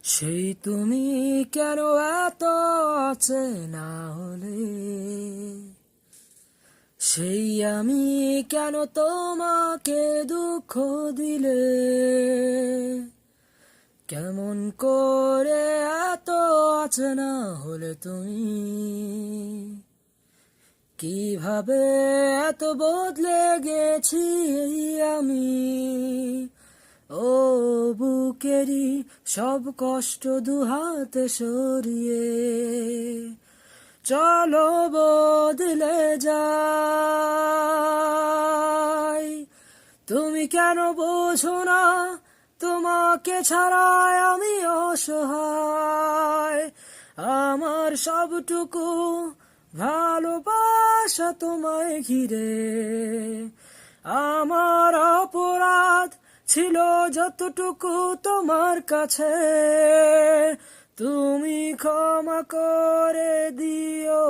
সেই তুমি কেন এত অচেনা হলে, সেই আমি কেন তোমাকে দুঃখ দিলে, কেমন করে এত অচেনা হলে তুমি, কিভাবে এত বদলে গেছি আমি। ও বুকেরই সব কষ্ট দুহাতে সরিয়ে চলো বদলে যাই। তুমি কেন বোঝো না তোমাকে ছাড়াই আমি অসহায়, আমার সবটুকু ভালোবাসা তোমায় ঘিরে। আমার অপরাধ ছিল যতটুকু তোমার কাছে, তুমি ক্ষমা করে দিও